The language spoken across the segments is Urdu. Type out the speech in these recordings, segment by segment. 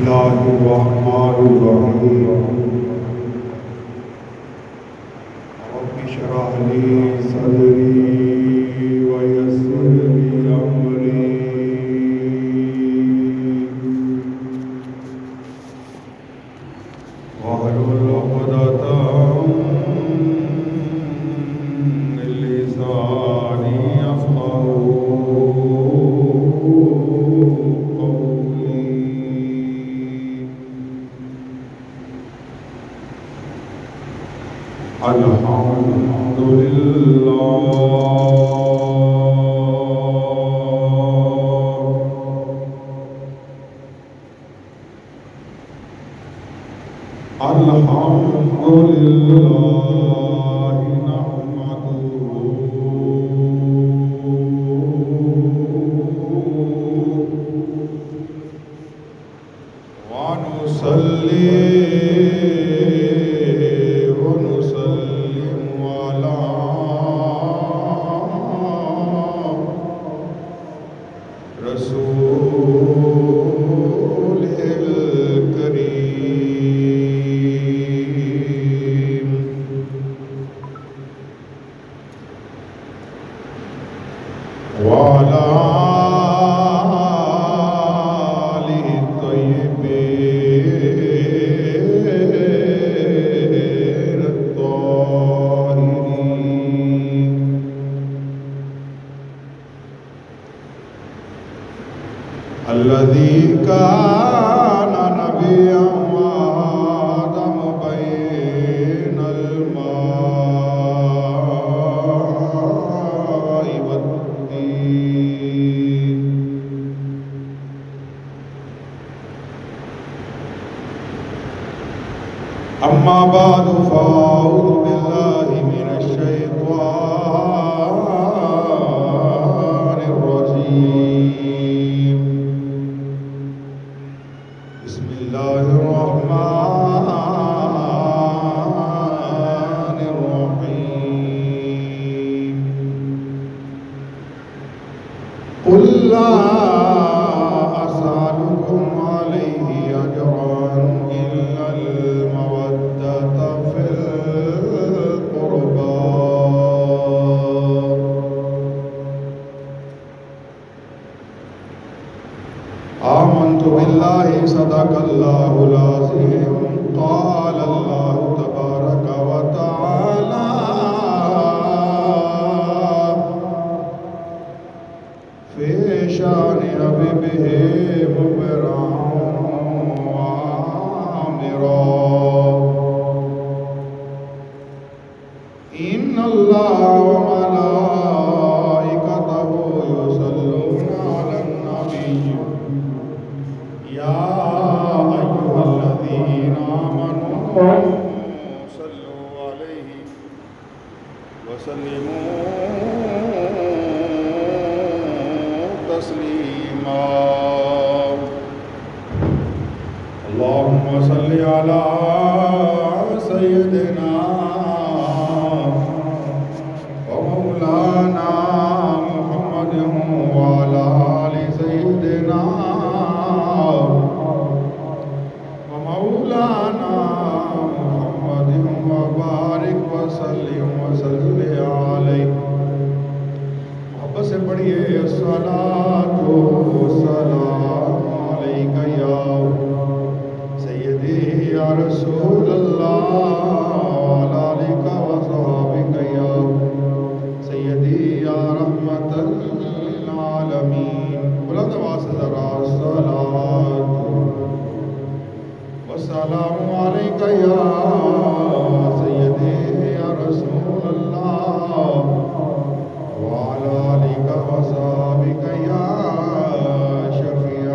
الله الرحمن الرحيم رب اشرح لي صدري ويسر لي أمري واحلل عقدة من لساني يفقهوا قولي. الحمد لله نحمده ونصلي ونسلم على رسوله الكريم وعلى آله الطيبين الطاهرين الذي كان نبيا وآدم بين الماء والطين أما بعد فأعوذ بالله من الشيطان الرجيم. بسم الله الرحمن الرحيم. قل لا أسألكم عليه أجرا إلا المودة في القربى. آمنت بالله صدق الله العظيم. قال الله تبارك وتعالى في شان حبيبه مبرا وآمرا إن الله وملائكته يصلون على النبي يا أيها الذين آمنوا صلوا عليه وسلموا تسليما. اللهم صل على سيدنا ومولانا محمد وعلى آل سيدنا ومولانا محمد وبارك وسلم عليه. محبت سے پڑھیے الصلاۃ والسلام علیک یا سیدی یا رسول اللہ وعلی آلک وصحبک یا سیدی یا رحمت للعالمین. بلند آواز سے ذرا الصلاۃ والسلام علیک یا سیدی یا رسول اللہ وعلى آلك وصحبك يا شفيع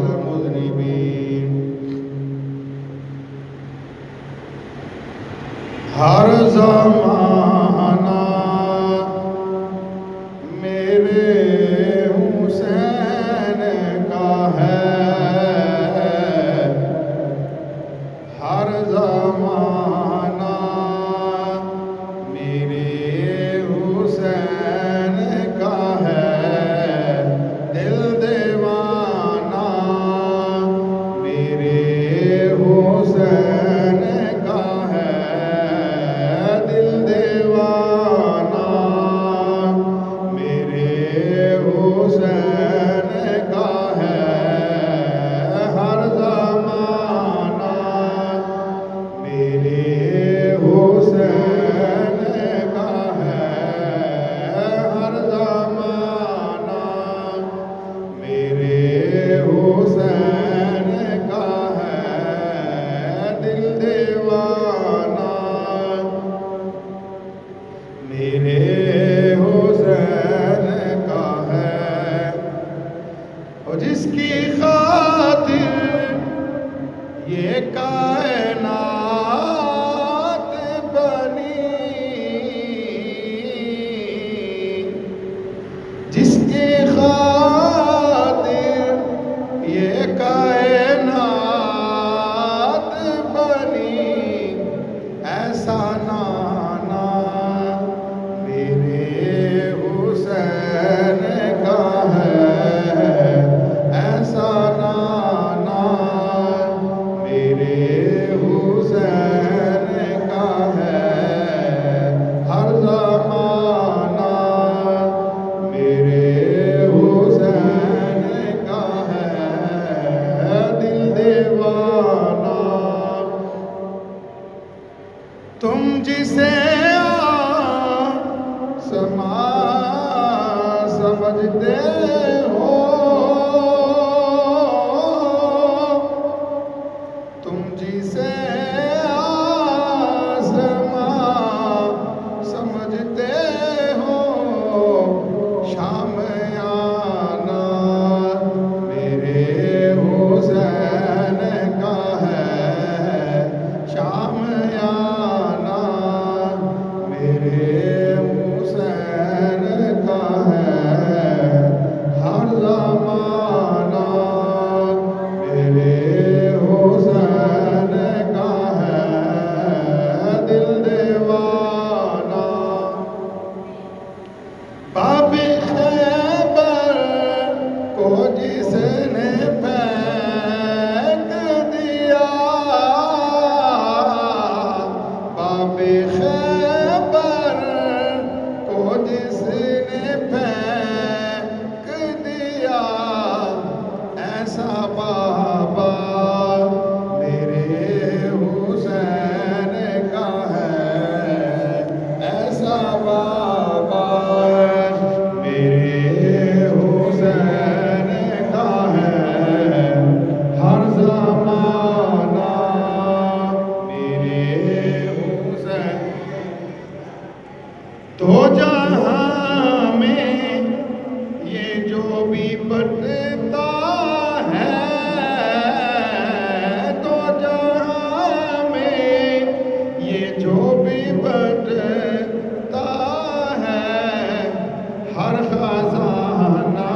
المذنبين. ہر زمانہ میرے حسین کا ہے، ہر زمانہ میرے حسین کا ہے، دل دیوانہ میرے اور جس کی خاطر یہ کائنات بنی، جس کی خاطر یہ کائنات بنی، ایسا نانا میرے حسین کا ہے، ایسا نانا میرے حسین کا ہے، ہر زمانہ میرے حسین کا ہے، دل دیوانہ تم جسے سما سمجھتے ہو، تم جسے سما سمجھتے ہو، شام آنا میرے حسین کا ہے، شام آنا میرے حسین کا ہے، ہر زمانہ میرے حسین کا ہے، دل دیوانہ باب خیبر کو جس نے پھینک دیا، باب خیبر کو جس نے پھینک دیا، ایسا بابا میرے حسین کا ہے، ایسا بابا میرے حسین کا ہے، ہر زمانہ میرے حسین تو جہاں میں یہ جو بھی بٹتا ہے، تو جہاں میں یہ جو بھی بٹتا ہے، ہر خزانہ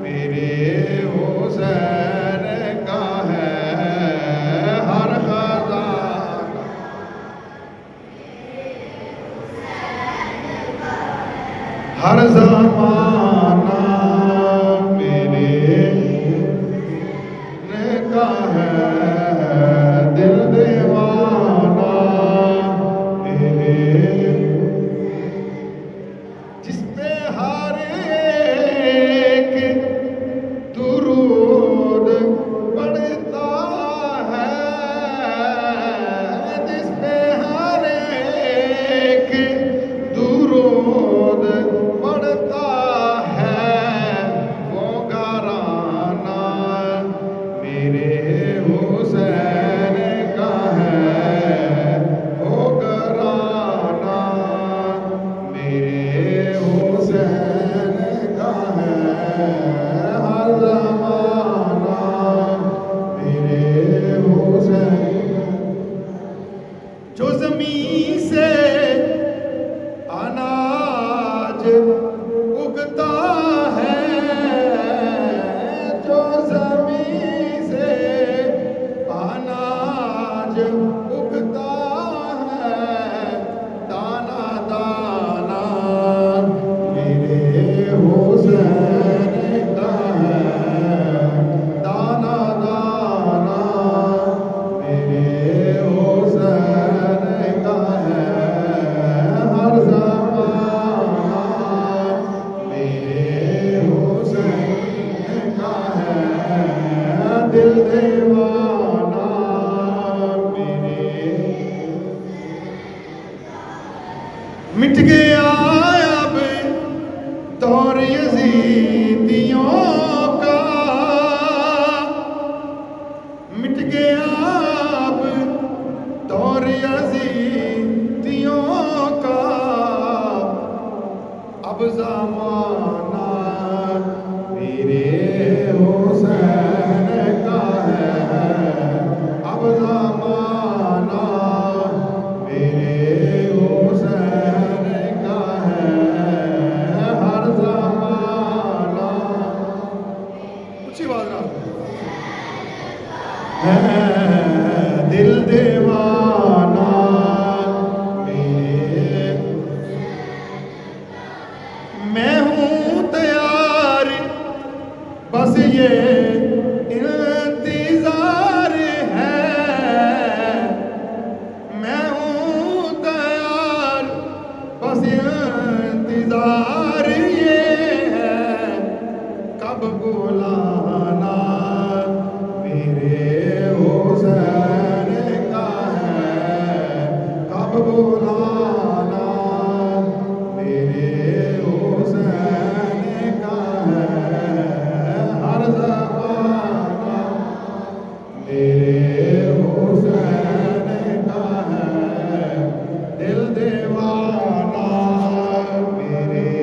میرے حسین کا ہے، ہر خزانہ ہر زمانہ میرے کا ہے، دل دیوانہ میرے، جس پہ ہر ایک درود پڑھتا ہے، جس پہ ہر ایک درود پڑھتا اچھی بات نہ ہے دل دیوانہ میرے، میں ہوں تیار بس یہ انتظار ہے، میں ہوں تیار بس انتظار یہ ہے، کب بلانا میرے حسین کا ہے، کب بلانا میرے حسین کا ہے، ہر زمانہ میرے حسین کا ہے، دل دیوانہ میرے،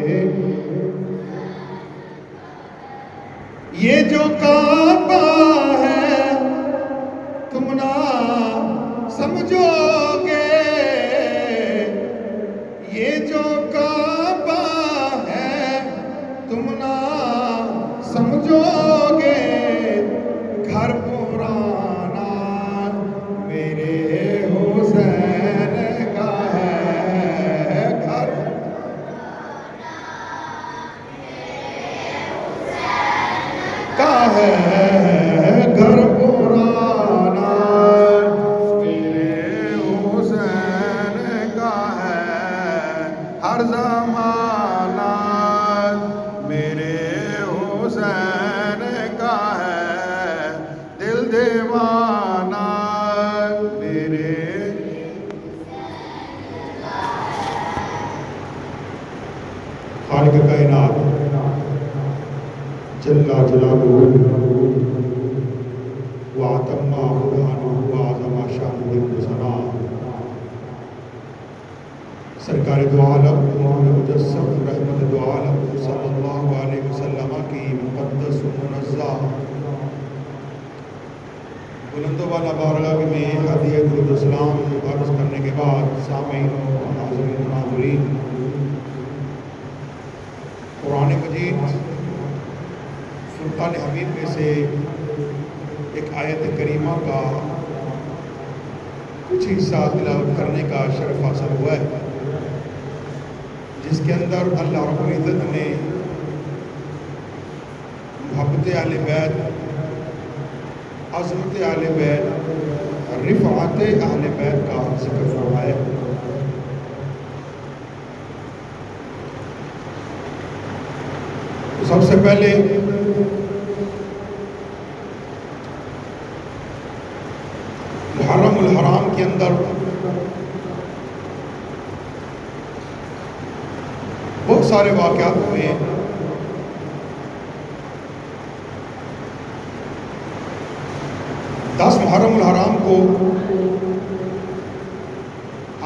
یہ جو کعبہ ہے تم نہ سمجھو گے، یہ جو کعبہ ہے تم نہ سمجھو گے، گھر پرانا میرے حسین کا ہے، گھر کا ہے، گھر پرانا میرے حسین کا ہے، ہر زمانہ میرے حسین کا ہے، دل دیوانہ میرے، خالق کائنات جل جلالہ وعتم برہانہ وعظم شانہ ثنا، سرکار دو عالم مجسم رحمت دو عالم صلی اللہ علیہ وسلم کی مقدس و منزہ بلند و بالا بارگاہ میں ہدیہ درود و سلام عرض کرنے کے بعد، سامعین و ناظرین و ناظرین، قرآن مجید فرقان حمید میں سے ایک آیت کریمہ کا کچھ حصہ تلاوت کرنے کا شرف حاصل ہوا ہے، جس کے اندر اللہ رب العزت نے محبت اہل بیت، عظمت اہل بیت، رفعت اہل بیت کا ذکر فرمایا ہے۔ تو سب سے پہلے محرم الحرام کے اندر بہت سارے واقعات ہوئے ہیں۔ 10 محرم الحرام کو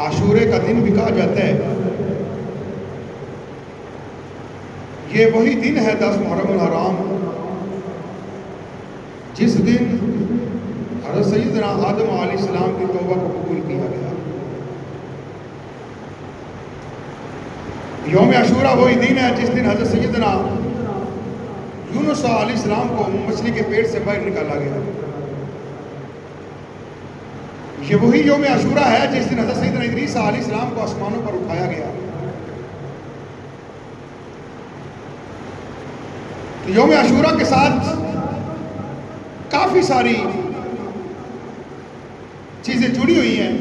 عاشورے کا دن بھی کہا جاتا ہے۔ یہ وہی دن ہے 10 محرم الحرام جس دن حضرت سیدنا آدم علیہ السلام کی توبہ کو قبول کیا گیا۔ یوم عاشورہ وہی دن ہے جس دن حضرت سیدنا یونس علیہ السلام کو مچھلی کے پیٹ سے باہر نکالا گیا۔ یہ وہی یوم عاشورہ ہے جس دن حضرت سیدنا ادریس علیہ السلام کو آسمانوں پر اٹھایا گیا۔ تو یوم عاشورہ کے ساتھ کافی ساری چیزیں جڑی ہوئی ہیں،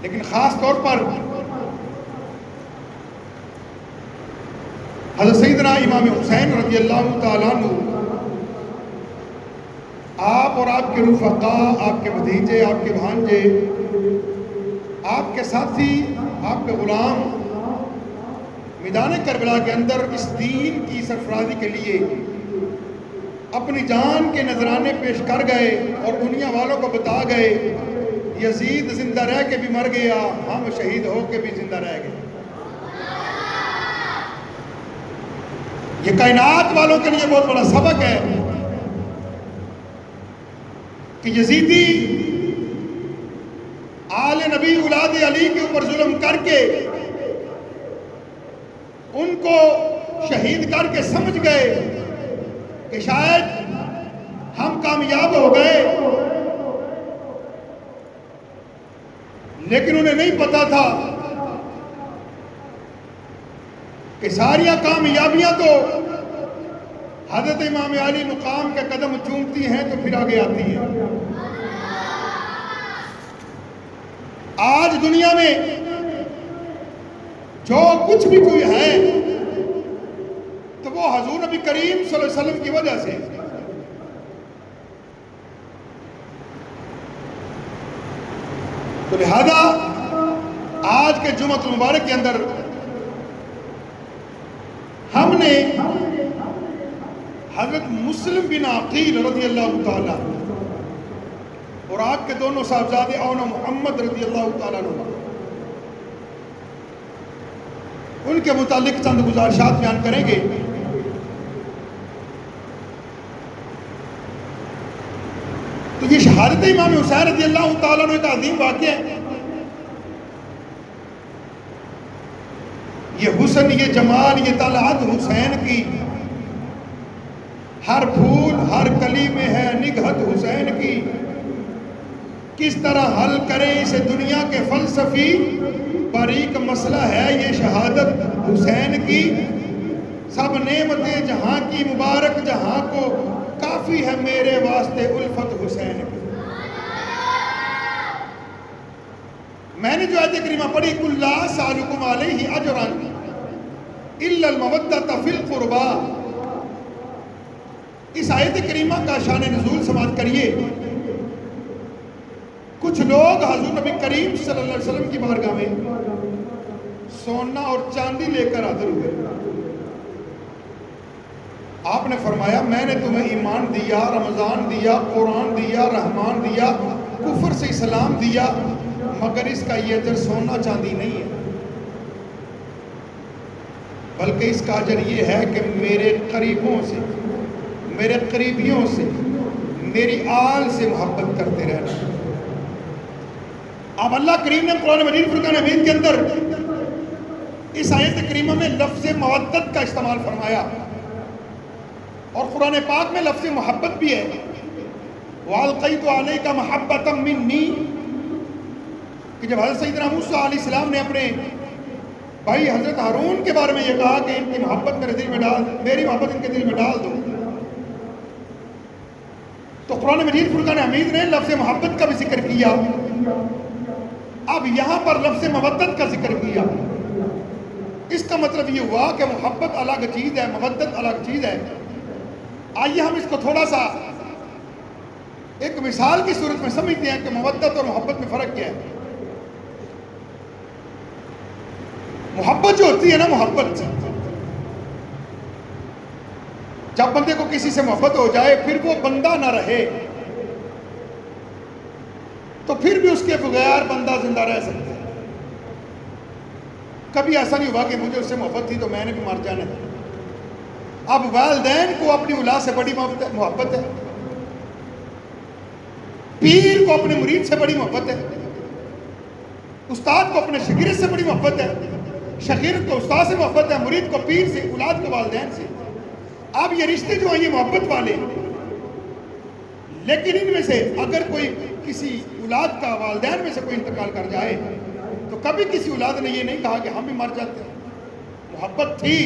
لیکن خاص طور پر حضرت سیدنا امام حسین رضی اللہ تعالیٰ عنہ، آپ اور آپ کے رفقاء، آپ کے بھتیجے، آپ کے بھانجے، آپ کے ساتھی، آپ کے غلام میدان کربلا کے اندر اس دین کی سرفرازی کے لیے اپنی جان کے نذرانے پیش کر گئے اور دنیا والوں کو بتا گئے یزید زندہ رہ کے بھی مر گیا، ہم شہید ہو کے بھی زندہ رہ گئے۔ یہ کائنات والوں کے لیے بہت بڑا سبق ہے کہ یزیدی آل نبی اولاد علی کے اوپر ظلم کر کے ان کو شہید کر کے سمجھ گئے کہ شاید ہم کامیاب ہو گئے، لیکن انہیں نہیں پتا تھا کہ ساریاں کامیابیاں تو حضرت امام علی مقام کے قدم چومتی ہیں تو پھر آگے آتی ہیں۔ آج دنیا میں جو کچھ بھی کوئی ہے تو وہ حضور نبی کریم صلی اللہ علیہ وسلم کی وجہ سے۔ تو لہذا آج کے جمعۃ المبارک کے اندر ہم نے حضرت مسلم بن عقیل رضی اللہ تعالیٰ اور آپ کے دونوں صاحبزادے اون محمد رضی اللہ تعالیٰ عنہ ان کے متعلق چند گزارشات بیان کریں گے۔ تو یہ شہادت امام حسین رضی اللہ تعالیٰ عنہ کا عظیم واقعہ ہے۔ یہ حسن، یہ جمال، یہ طلعت حسین کی، ہر پھول ہر کلی میں ہے نگہت حسین کی، کس طرح حل کریں اسے دنیا کے فلسفی، باریک مسئلہ ہے یہ شہادت حسین کی، سب نعمتیں جہاں کی مبارک جہاں کو، کافی ہے میرے واسطے الفت حسین کی۔ میں نے جو آیت کریمہ پڑھی قُلْ لَا أَسْأَلُكُمْ عَلَيْهِ أَجْرًا إِلَّا الْمَوَدَّةَ فِي الْقُرْبَى، اس آیت کریمہ کا شان نزول سماعت کریے۔ کچھ لوگ حضور نبی کریم صلی اللہ علیہ وسلم کی بارگاہ میں سونا اور چاندی لے کر حاضر ہوئے۔ آپ نے فرمایا میں نے تمہیں ایمان دیا، رمضان دیا، قرآن دیا، رحمان دیا، کفر سے اسلام دیا، مگر اس کا یہ اجر سونا چاندی نہیں ہے، بلکہ اس کا اجر یہ ہے کہ میرے قریبوں سے، میرے قریبیوں سے، میری آل سے محبت کرتے رہنا۔ اب اللہ کریم نے قرآن مجید فرقان حمید کے اندر اس آیت کریمہ میں لفظ مودت کا استعمال فرمایا، اور قرآن پاک میں لفظ محبت بھی ہے۔ وَأَلْقَيْتُ عَلَيْكَ مَحَبَّةً مِّنِّي، کہ جب حضرت سیدنا موسیٰ علیہ السلام نے اپنے بھائی حضرت ہارون کے بارے میں یہ کہا کہ ان کی محبت میرے دل میں ڈال، میری محبت ان کے دل میں ڈال دو، تو قرآن مجید فرقان حمید نے لفظ محبت کا بھی ذکر کیا۔ اب یہاں پر لفظ مودت کا ذکر کیا، اس کا مطلب یہ ہوا کہ محبت الگ چیز ہے، مودت الگ چیز ہے۔ آئیے ہم اس کو تھوڑا سا ایک مثال کی صورت میں سمجھتے ہیں کہ مودت اور محبت میں فرق کیا ہے۔ محبت جو ہوتی ہے نا، محبت جب بندے کو کسی سے محبت ہو جائے پھر وہ بندہ نہ رہے تو پھر بھی اس کے بغیر بندہ زندہ رہ سکتا ہے۔ کبھی ایسا نہیں ہوا کہ مجھے اس سے محبت تھی تو میں نے بھی مر جانا ہے۔ اب والدین کو اپنی اولاد سے بڑی محبت ہے، پیر کو اپنے مرید سے بڑی محبت ہے، استاد کو اپنے شاگرد سے بڑی محبت ہے، شاگرد کو استاد سے محبت ہے، مرید کو پیر سے، اولاد کو والدین سے۔ اب یہ رشتے جو ہیں یہ محبت والے، لیکن ان میں سے اگر کوئی کسی اولاد کا والدین میں سے کوئی انتقال کر جائے تو کبھی کسی اولاد نے یہ نہیں کہا کہ ہم بھی مر جاتے ہیں۔ محبت تھی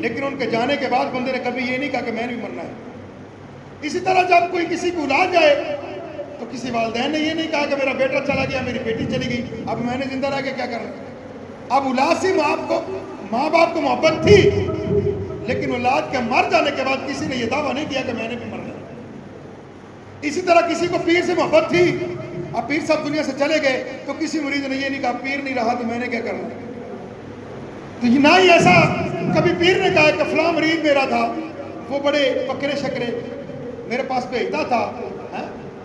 لیکن ان کے جانے کے بعد بندے نے کبھی یہ نہیں کہا کہ میں نے بھی مرنا ہے۔ اسی طرح جب کوئی کسی کی اولاد جائے تو کسی والدین نے یہ نہیں کہا کہ میرا بیٹا چلا گیا، میری بیٹی چلی گئی، اب میں نے زندہ رہ کے کیا کرنا۔ اب اولاد سے ماں باپ کو محبت تھی لیکن اولاد کے مر جانے کے بعد کسی نے یہ دعویٰ نہیں کیا کہ میں نے بھی مرنا ہے۔ اسی طرح کسی کو پیر سے محبت تھی، اب پیر صاحب دنیا سے چلے گئے تو کسی مرید نے یہ نہیں کہا پیر نہیں رہا تو میں نے کیا کرنا۔ تو نہ ہی ایسا کبھی پیر نے کہا کہ فلاں مرید میرا تھا، وہ بڑے پکڑے شکرے میرے پاس بھیجتا تھا،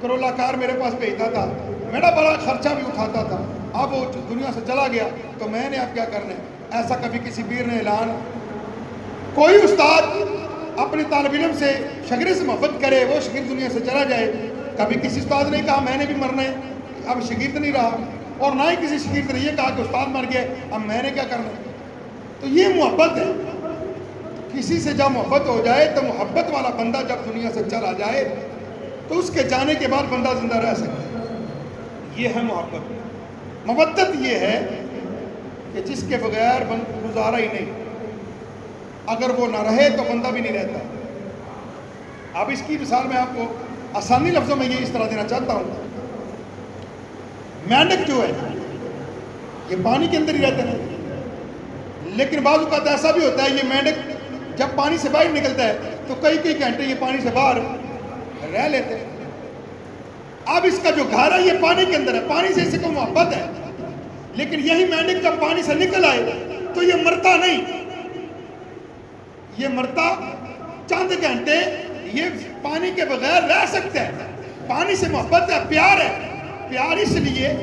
کرولا کار میرے پاس بھیجتا تھا، میرا بڑا خرچہ بھی اٹھاتا تھا، اب وہ دنیا سے چلا گیا تو میں نے اب کیا کرنا ہے۔ ایسا کبھی کسی پیر نے اعلان۔ کوئی استاد اپنے طالب علم سے شاگرد سے محبت کرے، وہ شاگرد دنیا سے چلا جائے، کبھی کسی استاد نے کہا میں نے بھی مرنا ہے، اب شاگرد نہیں رہا، اور نہ ہی کسی شاگرد نے یہ کہا کہ استاد مر گیا اب میں نے کیا کرنا ہے۔ تو یہ محبت ہے۔ کسی سے جب محبت ہو جائے تو محبت والا بندہ جب دنیا سے چلا جائے تو اس کے جانے کے بعد بندہ زندہ رہ سکتا ہے۔ یہ ہے محبت۔ مودت یہ ہے کہ جس کے بغیر گزارا ہی نہیں، اگر وہ نہ رہے تو بندہ بھی نہیں رہتا۔ اب اس کی مثال میں آپ کو آسانی لفظوں میں یہ اس طرح دینا چاہتا ہوں، مینڈک جو ہے یہ پانی کے اندر ہی رہتا ہے، لیکن بعض اوقات ایسا بھی ہوتا ہے یہ مینڈک جب پانی سے باہر نکلتا ہے تو کئی گھنٹے یہ پانی سے باہر رہ لیتے ہیں۔ اب اس کا جو گھر ہے یہ پانی کے اندر ہے، پانی سے اسے کو محبت ہے، لیکن یہی مینڈک جب پانی سے نکل آئے تو یہ مرتا نہیں، یہ مرتا چند گھنٹے یہ پانی کے بغیر رہ سکتا ہے۔ پانی سے محبت ہے، پیار ہے، پیار اس لیے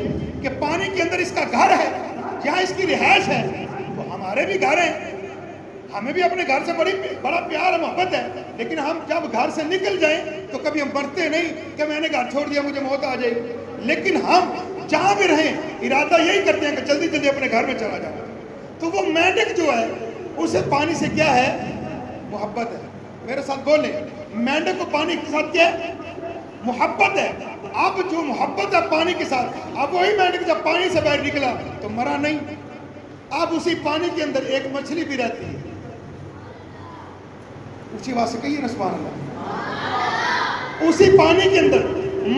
کہ پانی کے اندر اس کا گھر ہے، جہاں اس کی رہائش ہے۔ تو ہمارے بھی گھر ہیں، ہمیں بھی اپنے گھر سے بڑا پیار اور محبت ہے، لیکن ہم جب گھر سے نکل جائیں تو کبھی ہم مرتے نہیں کہ میں نے گھر چھوڑ دیا مجھے موت آ جائے، لیکن ہم جہاں بھی رہیں ارادہ یہی کرتے ہیں کہ جلدی جلدی اپنے گھر میں چلا جاؤں۔ تو وہ مینڈک جو ہے اسے پانی سے کیا ہے؟ محبت ہے۔ میرے ساتھ بولیں، مینڈک کو پانی کے ساتھ کیا ہے؟ محبت ہے۔ اب جو محبت ہے پانی کے ساتھ، اب وہی مینڈک جب پانی سے باہر نکلا تو مرا نہیں، اب اسی پانی کے اندر ایک مچھلی بھی رہتی ہے۔ اسی بات سے کہیے نا سبحان اللہ، اسی پانی کے اندر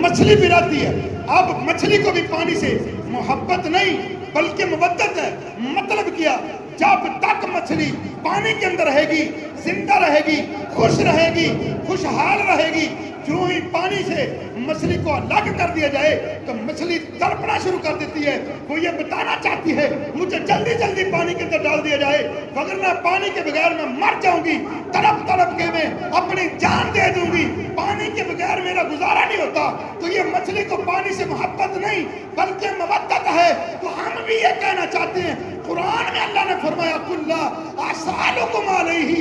مچھلی بھی رہتی ہے۔ اب مچھلی کو بھی پانی سے محبت نہیں بلکہ مودت ہے۔ مطلب کیا؟ جب تک مچھلی پانی کے اندر رہے گی، زندہ رہے گی، خوش رہے گی، خوشحال رہے گی، جو ہی پانی سے مچھلی کو الگ کر دیا جائے تو مچھلی تڑپنا شروع کر دیتی ہے۔ وہ یہ بتانا چاہتی ہے مجھے جلدی جلدی پانی کے اندر ڈال دیا جائے، وگرنہ پانی کے بغیر میں مر جاؤں گی، تڑپ تڑپ کے میں اپنی جان دے دوں گی، پانی کے بغیر میرا گزارا نہیں ہوتا۔ تو یہ مچھلی کو پانی سے محبت نہیں بلکہ مودت ہے۔ تو ہم بھی یہ کہنا چاہتے ہیں، قرآن میں اللہ نے فرمایا قُلْ لَا أَسْأَلُكُمْ عَلَيْهِ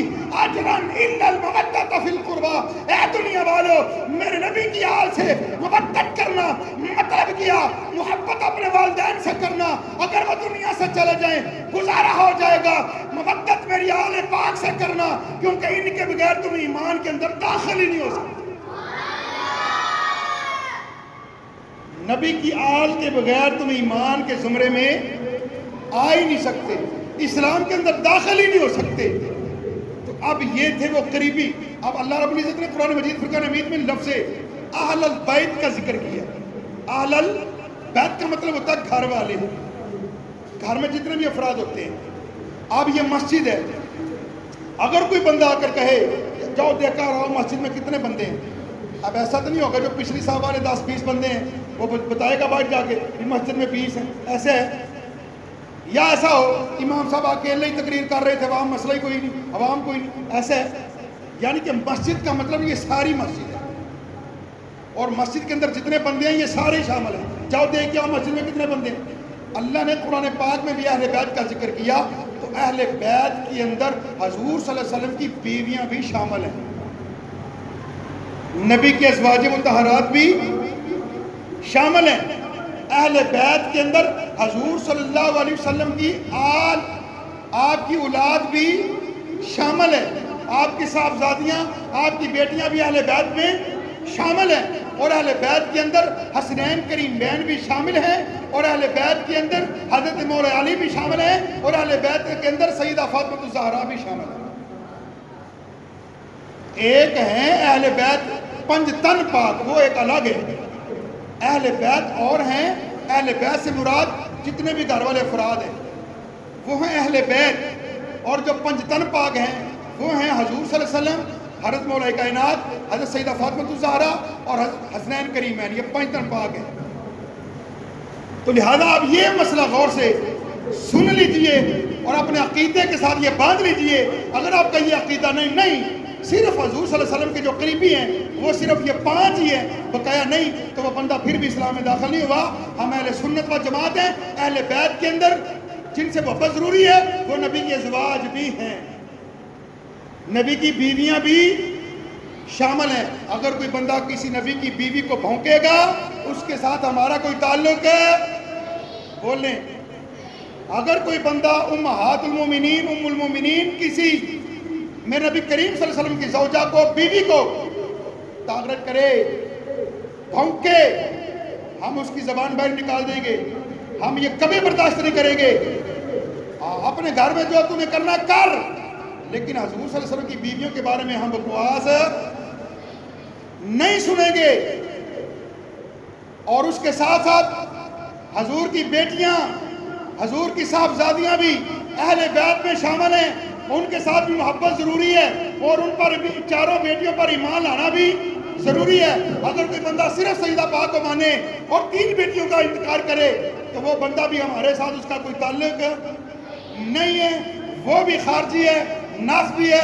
أَجْرًا إِلَّا الْمَوَدَّةَ فِي الْقُرْبَى۔ اے دنیا والو، میرے نبی کی آل سے مودت کرنا، مطلب کیا؟ محبت اپنے والدین سے کرنا۔ اگر وہ دنیا سے چلے جائیں گزارا ہو جائے گا، مودت میری آل پاک سے کرنا، کیونکہ ان کے بغیر تم ایمان کے اندر داخل ہی نہیں ہو سکتے۔ نبی کی آل کے بغیر تم ایمان کے زمرے میں آ ہی نہیں سکتے، اسلام کے اندر داخل ہی نہیں ہو سکتے۔ تو اب یہ تھے وہ قریبی۔ اب اللہ رب العزت نے قرآن مجید فرقان حمید میں لفظ اہل البیت کا ذکر کیا۔ اہل البیت کا مطلب ہوتا ہے گھر والے، گھر میں جتنے بھی افراد ہوتے ہیں۔ اب یہ مسجد ہے، اگر کوئی بندہ آ کر کہے جاؤ دیکھا رہو مسجد میں کتنے بندے ہیں، اب ایسا تو نہیں ہوگا جو پچھلی صاحب والے 10-20 بندے ہیں وہ بتائے گا باہر جا کے مسجد میں 20 ہیں، ایسے ہے؟ یا ایسا ہو امام صاحب اکیلے ہی تقریر کر رہے تھے، عوام مسئلہ ہی کوئی نہیں، عوام کوئی نہیں، ایسا ہے؟ یعنی کہ مسجد کا مطلب یہ ساری مسجد ہے، اور مسجد کے اندر جتنے بندے ہیں یہ سارے شامل ہیں۔ جاؤ دیکھ آؤ مسجد میں کتنے بندے ہیں۔ اللہ نے قرآن پاک میں بھی اہل بیت کا ذکر کیا، تو اہل بیت کے اندر حضور صلی اللہ علیہ وسلم کی بیویاں بھی شامل ہیں، نبی کے ازواج مطہرات بھی شامل ہیں۔ اہل بیت کے اندر حضور صلی اللہ علیہ وسلم کی آل، آپ کی اولاد بھی شامل ہے، آپ کی صاحبزادیاں، آپ کی بیٹیاں بھی اہل بیت میں شامل ہیں، اور اہل بیت کے اندر حسنین کریمین بھی شامل ہیں، اور اہل بیت کے اندر حضرت مولا علی بھی شامل ہیں، اور اہل بیت کے اندر سیدہ فاطمہ الزہرا بھی شامل ہیں۔ ایک ہیں اہل بیت پنج تن پاک، وہ ایک الگ ہے۔ اہل بیت اور ہیں، اہل بیت سے مراد جتنے بھی گھر والے افراد ہیں وہ ہیں اہل بیت، اور جو پنج تن پاک ہیں وہ ہیں حضور صلی اللہ علیہ وسلم، حضرت مولا کائنات حضرت سیدہ فاطمہ الزہرا اور حضرت حسنین کریمین، یہ پنج تن پاک ہیں۔ تو لہذا آپ یہ مسئلہ غور سے سن لیجئے اور اپنے عقیدے کے ساتھ یہ باندھ لیجئے۔ اگر آپ کا یہ عقیدہ نہیں صرف حضور صلی اللہ علیہ وسلم کے جو قریبی ہیں وہ صرف یہ 5 ہی ہیں، بقایا نہیں، تو وہ بندہ پھر بھی اسلام میں داخل نہیں ہوا۔ ہم اہل سنت و جماعت ہیں، اہل بیت کے اندر جن سے محبت ضروری ہے وہ نبی کے ازواج بھی ہیں، نبی کی بیویاں بھی شامل ہیں۔ اگر کوئی بندہ کسی نبی کی بیوی کو بھونکے گا اس کے ساتھ ہمارا کوئی تعلق ہے؟ بولیں۔ اگر کوئی بندہ امہات المومنین ام المومنین کسی میرے نبی کریم صلی اللہ علیہ وسلم کی زوجہ کو، بیوی کو تاغرت کرے، بھونکے، ہم اس کی زبان باہر نکال دیں گے، ہم یہ کبھی برداشت نہیں کریں گے۔ اپنے گھر میں جو تمہیں کرنا کر، لیکن حضور صلی اللہ علیہ وسلم کی بیویوں کے بارے میں ہم بکواس نہیں سنیں گے۔ اور اس کے ساتھ ساتھ حضور کی بیٹیاں، حضور کی صاحبزادیاں بھی اہل بیت میں شامل ہیں، ان کے ساتھ بھی محبت ضروری ہے، اور ان پر بھی، چاروں بیٹیوں پر ایمان لانا بھی ضروری ہے۔ اگر کوئی بندہ صرف سیدہ پاک کو مانے اور 3 بیٹیوں کا انکار کرے تو وہ بندہ بھی ہمارے ساتھ اس کا کوئی تعلق نہیں ہے، وہ بھی خارجی ہے، ناسبی ہے،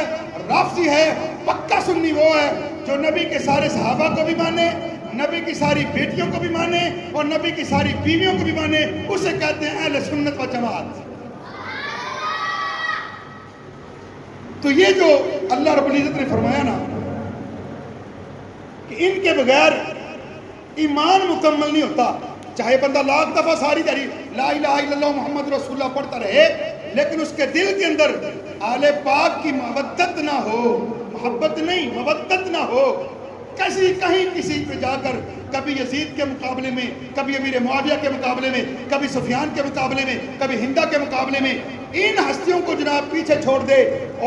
رافضی ہے۔ پکا سنی وہ ہے جو نبی کے سارے صحابہ کو بھی مانے، نبی کی ساری بیٹیوں کو بھی مانے اور نبی کی ساری بیویوں کو بھی مانے، اسے کہتے ہیں اہل سنت و جماعت۔ تو یہ جو اللہ رب العزت نے فرمایا نا کہ ان کے بغیر ایمان مکمل نہیں ہوتا، چاہے بندہ لاکھ دفعہ ساری تحریر لا الہ الا اللہ محمد رسول اللہ پڑھتا رہے، لیکن اس کے دل کے اندر آل پاک کی مودت نہ ہو، محبت نہیں مودت نہ ہو، کہیں کسی پہ جا کر کبھی یزید کے مقابلے میں، کبھی امیر معاویہ کے مقابلے میں، کبھی سفیان کے مقابلے میں، کبھی ہندا کے مقابلے میں ان ہستیوں کو جناب پیچھے چھوڑ دے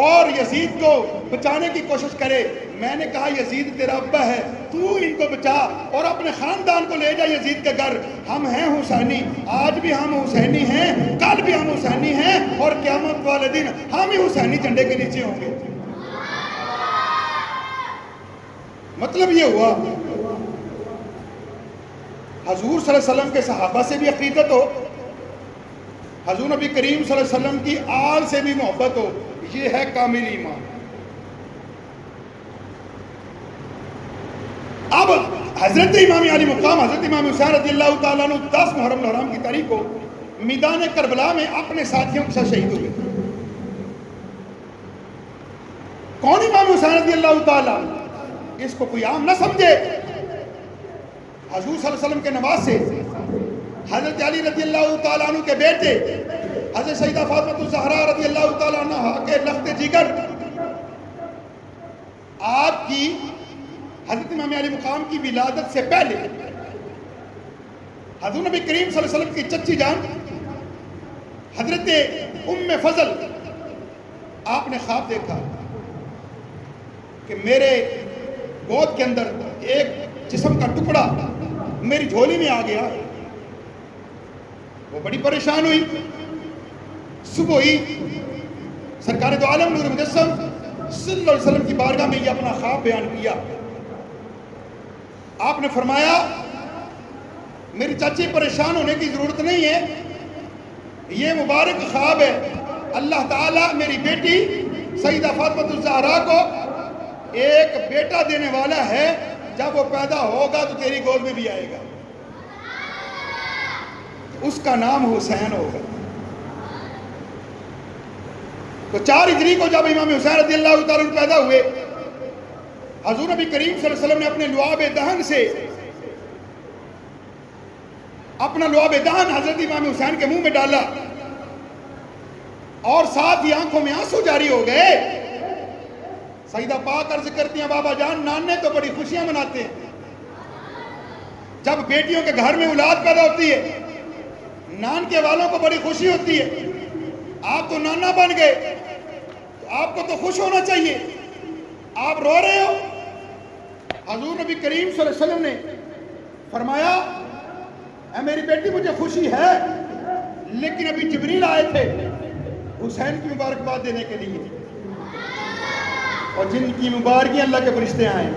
اور یزید کو بچانے کی کوشش کرے۔ میں نے کہا یزید تیرا ابا ہے، تو ان کو بچا اور اپنے خاندان کو لے جا یزید کے گھر۔ ہم ہیں حسینی، آج بھی ہم حسینی ہیں، کل بھی ہم حسینی ہیں، اور قیامت والے دن ہم ہی حسینی جھنڈے کے نیچے ہوں گے۔ مطلب یہ ہوا حضور صلی اللہ علیہ وسلم کے صحابہ سے بھی عقیدت ہو، حضور نبی کریم صلی اللہ علیہ وسلم کی آل سے بھی محبت ہو، یہ ہے کامل ایمان۔ اب حضرت امام علی مقام حضرت امام حسین رضی اللہ تعالیٰ عنہ 10 محرم الحرام کی تاریخ کو میدان کربلا میں اپنے ساتھیوں کے ساتھ شہید ہوئے۔ کون امام حسین رضی اللہ تعالیٰ؟ اس کو کوئی عام نہ سمجھے، حضور صلی اللہ علیہ وسلم کے نواسے حضرت علی رضی اللہ تعالیٰ عنہ کے بیٹے حضرت سیدہ فاطمہ الزہرا رضی اللہ تعالیٰ عنہ کے لخت جگر، آپ کی حضرت امام علی مقام کی ولادت سے پہلے حضور نبی کریم صلی اللہ علیہ وسلم کی چچی جان حضرت ام فضل، آپ نے خواب دیکھا کہ میرے گود کے اندر ایک جسم کا ٹکڑا میری جھولی میں آ گیا۔ وہ بڑی پریشان ہوئی، صبح ہوئی، سرکار دو عالم نور مجسم صلی اللہ علیہ وسلم کی بارگاہ میں یہ اپنا خواب بیان کیا۔ آپ نے فرمایا میری چاچی پریشان ہونے کی ضرورت نہیں ہے، یہ مبارک خواب ہے، اللہ تعالیٰ میری بیٹی سیدہ فاطمہ الزہرا کو ایک بیٹا دینے والا ہے، جب وہ پیدا ہوگا تو تیری گود میں بھی آئے گا، اس کا نام حسین ہوگا۔ تو 4 ہجری کو جب امام حسین رضی اللہ تعالیٰ عنہ پیدا ہوئے، حضور نبی کریم صلی اللہ علیہ وسلم نے اپنے لعاب دہن سے اپنا لعاب دہن حضرت امام حسین کے منہ میں ڈالا اور ساتھ ہی آنکھوں میں آنسو جاری ہو گئے۔ سیدہ پاک عرض کرتی ہیں بابا جان نانے تو بڑی خوشیاں مناتے ہیں، جب بیٹیوں کے گھر میں اولاد پیدا ہوتی ہے نان کے والوں کو بڑی خوشی ہوتی ہے، آپ تو نانا بن گئے تو آپ کو تو خوش ہونا چاہیے، آپ رو رہے ہو۔ حضور نبی کریم صلی اللہ علیہ وسلم نے فرمایا اے میری بیٹی مجھے خوشی ہے، لیکن ابھی جبریل آئے تھے حسین کی مبارکباد دینے کے لیے، اور جن کی مبارکیں اللہ کے فرشتے آئے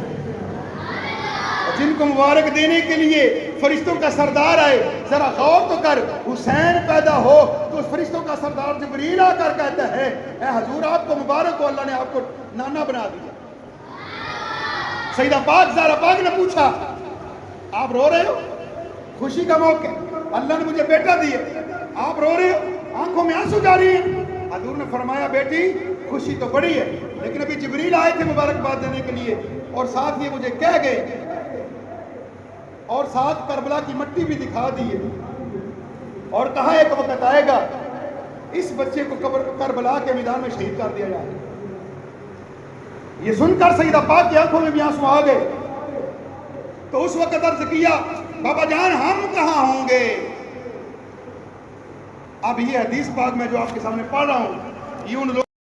اور جن کو مبارک دینے کے لیے فرشتوں کا سردار آئے، ذرا غور تو کر، حسین پیدا ہو تو فرشتوں کا سردار جبریل آ کر کہتا ہے اے حضور آپ کو مبارک ہو، اللہ نے آپ کو نانا بنا دیا۔ سیدہ پاک زہرا پاک نے پوچھا آپ رو رہے ہو؟ خوشی کا موقع، اللہ نے مجھے بیٹا دیا، آپ رو رہے ہو، آنکھوں میں آنسو جاری ہیں۔ حضور نے فرمایا بیٹی خوشی تو بڑی ہے، لیکن ابھی جبریل آئے تھے مبارکباد دینے کے لیے، اور ساتھ یہ مجھے کہہ گئے، اور ساتھ کربلا کی مٹی بھی دکھا دی ہے، اور کہا ایک وقت آئے گا اس بچے کو کربلا کے میدان میں شہید کر دیا جائے۔ یہ سن کر سیدہ پاک کی آنکھوں میں بھی آنسو آ گئے. تو اس وقت عرض کیا بابا جان ہم کہاں ہوں گے. اب یہ حدیث پاک میں جو آپ کے سامنے پڑھ رہا ہوں یہ ان لوگ